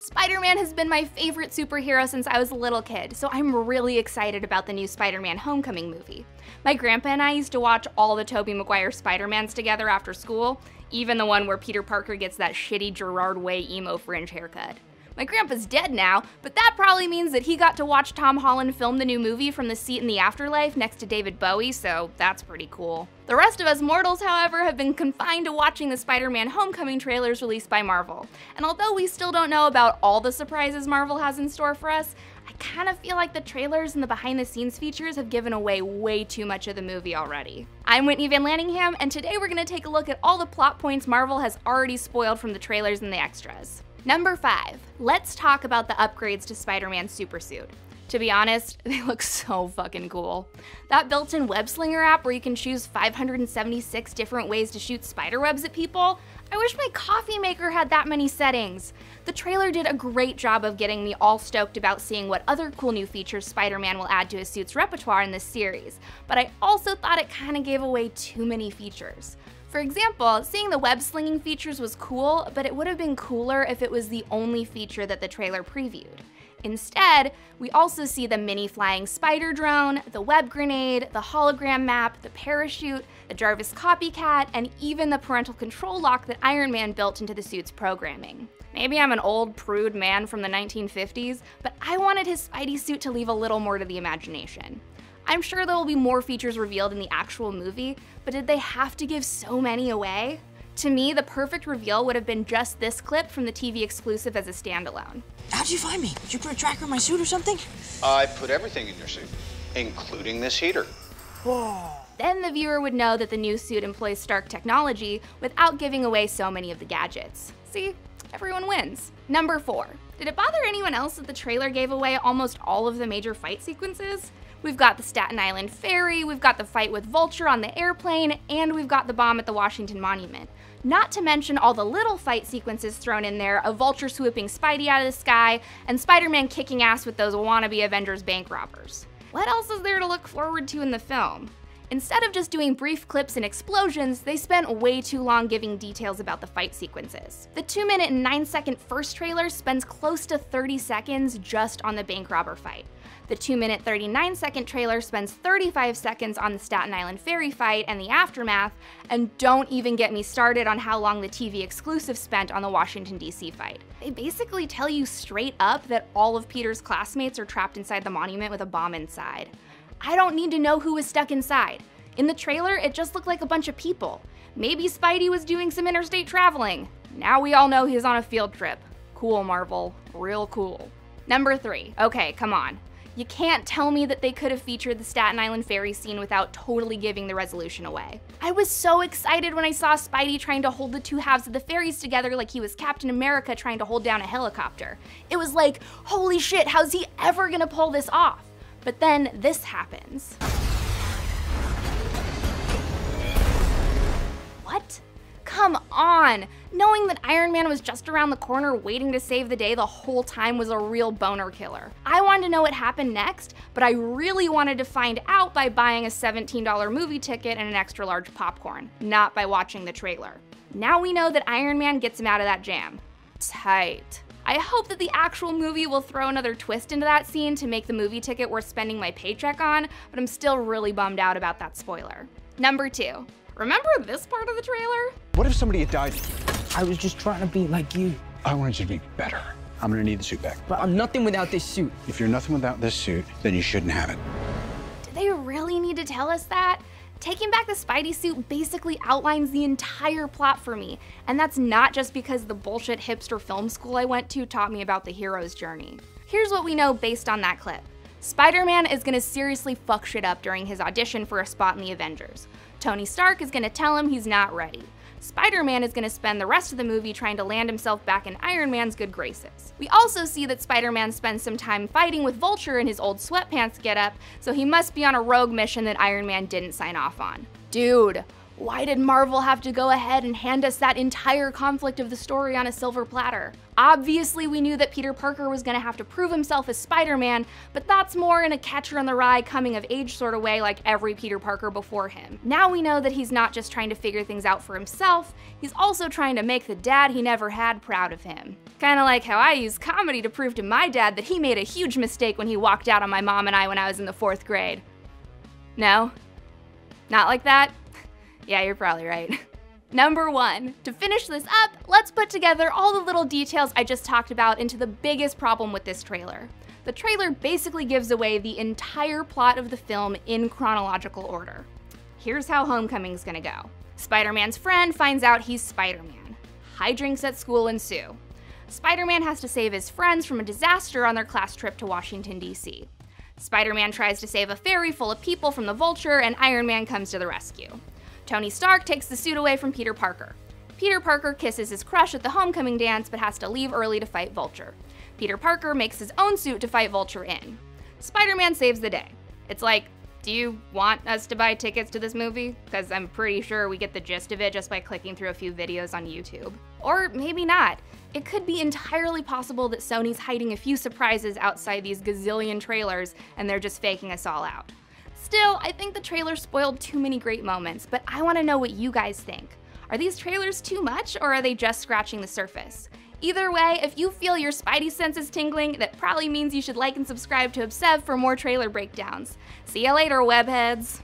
Spider-Man has been my favorite superhero since I was a little kid, so I'm really excited about the new Spider-Man Homecoming movie. My grandpa and I used to watch all the Tobey Maguire Spider-Mans together after school, even the one where Peter Parker gets that shitty Gerard Way emo fringe haircut. My grandpa's dead now, but that probably means that he got to watch Tom Holland film the new movie from the seat in the afterlife next to David Bowie, so that's pretty cool. The rest of us mortals, however, have been confined to watching the Spider-Man Homecoming trailers released by Marvel. And although we still don't know about all the surprises Marvel has in store for us, I kind of feel like the trailers and the behind-the-scenes features have given away way too much of the movie already. I'm Whitney Van Lanningham, and today we're going to take a look at all the plot points Marvel has already spoiled from the trailers and the extras. Number 5. Let's talk about the upgrades to Spider-Man's supersuit. To be honest, they look so fucking cool. That built-in web slinger app where you can choose 576 different ways to shoot spiderwebs at people, I wish my coffee maker had that many settings. The trailer did a great job of getting me all stoked about seeing what other cool new features Spider-Man will add to his suit's repertoire in this series, but I also thought it kinda gave away too many features. For example, seeing the web-slinging features was cool, but it would have been cooler if it was the only feature that the trailer previewed. Instead, we also see the mini-flying spider drone, the web grenade, the hologram map, the parachute, the Jarvis copycat, and even the parental control lock that Iron Man built into the suit's programming. Maybe I'm an old, prude man from the 1950s, but I wanted his Spidey suit to leave a little more to the imagination. I'm sure there will be more features revealed in the actual movie, but did they have to give so many away? To me, the perfect reveal would have been just this clip from the TV exclusive as a standalone. How'd you find me? Did you put a tracker in my suit or something? I put everything in your suit, including this heater. Whoa. Then the viewer would know that the new suit employs Stark technology without giving away so many of the gadgets. See? Everyone wins. Number 4. Did it bother anyone else that the trailer gave away almost all of the major fight sequences? We've got the Staten Island ferry, we've got the fight with Vulture on the airplane, and we've got the bomb at the Washington Monument. Not to mention all the little fight sequences thrown in there of Vulture swooping Spidey out of the sky, and Spider-Man kicking ass with those wannabe Avengers bank robbers. What else is there to look forward to in the film? Instead of just doing brief clips and explosions, they spent way too long giving details about the fight sequences. The 2-minute and 9-second first trailer spends close to 30 seconds just on the bank robber fight. The 2-minute 39-second trailer spends 35 seconds on the Staten Island ferry fight and the aftermath, and don't even get me started on how long the TV exclusive spent on the Washington, D.C. fight. They basically tell you straight up that all of Peter's classmates are trapped inside the monument with a bomb inside. I don't need to know who was stuck inside. In the trailer, it just looked like a bunch of people. Maybe Spidey was doing some interstate traveling. Now we all know he's on a field trip. Cool, Marvel. Real cool. Number 3. Okay, come on. You can't tell me that they could have featured the Staten Island ferry scene without totally giving the resolution away. I was so excited when I saw Spidey trying to hold the two halves of the ferries together like he was Captain America trying to hold down a helicopter. It was like, holy shit, how's he ever gonna pull this off? But then this happens. What? Come on! Knowing that Iron Man was just around the corner waiting to save the day the whole time was a real boner killer. I wanted to know what happened next, but I really wanted to find out by buying a $17 movie ticket and an extra large popcorn, not by watching the trailer. Now we know that Iron Man gets him out of that jam. Tight. I hope that the actual movie will throw another twist into that scene to make the movie ticket worth spending my paycheck on, but I'm still really bummed out about that spoiler. Number 2. Remember this part of the trailer? What if somebody had died? I was just trying to be like you. I wanted you to be better. I'm gonna need the suit back. But I'm nothing without this suit. If you're nothing without this suit, then you shouldn't have it. Do they really need to tell us that? Taking back the Spidey suit basically outlines the entire plot for me, and that's not just because the bullshit hipster film school I went to taught me about the hero's journey. Here's what we know based on that clip. Spider-Man is gonna seriously fuck shit up during his audition for a spot in the Avengers. Tony Stark is gonna tell him he's not ready. Spider-Man is gonna spend the rest of the movie trying to land himself back in Iron Man's good graces. We also see that Spider-Man spends some time fighting with Vulture in his old sweatpants getup, so he must be on a rogue mission that Iron Man didn't sign off on. Dude, Why did Marvel have to go ahead and hand us that entire conflict of the story on a silver platter? Obviously, we knew that Peter Parker was gonna have to prove himself as Spider-Man, but that's more in a Catcher-in-the-Rye coming-of-age sort of way like every Peter Parker before him. Now we know that he's not just trying to figure things out for himself, he's also trying to make the dad he never had proud of him. Kinda like how I used comedy to prove to my dad that he made a huge mistake when he walked out on my mom and I when I was in the 4th grade. No? Not like that? Yeah, you're probably right. Number 1. To finish this up, let's put together all the little details I just talked about into the biggest problem with this trailer. The trailer basically gives away the entire plot of the film in chronological order. Here's how Homecoming's gonna go. Spider-Man's friend finds out he's Spider-Man. Hijinks at school ensue. Spider-Man has to save his friends from a disaster on their class trip to Washington, D.C. Spider-Man tries to save a ferry full of people from the Vulture, and Iron Man comes to the rescue. Tony Stark takes the suit away from Peter Parker. Peter Parker kisses his crush at the homecoming dance but has to leave early to fight Vulture. Peter Parker makes his own suit to fight Vulture in. Spider-Man saves the day. It's like, do you want us to buy tickets to this movie? Because I'm pretty sure we get the gist of it just by clicking through a few videos on YouTube. Or maybe not. It could be entirely possible that Sony's hiding a few surprises outside these gazillion trailers and they're just faking us all out. Still, I think the trailer spoiled too many great moments, but I want to know what you guys think. Are these trailers too much, or are they just scratching the surface? Either way, if you feel your Spidey senses tingling, that probably means you should like and subscribe to Obsev for more trailer breakdowns. See ya later, webheads!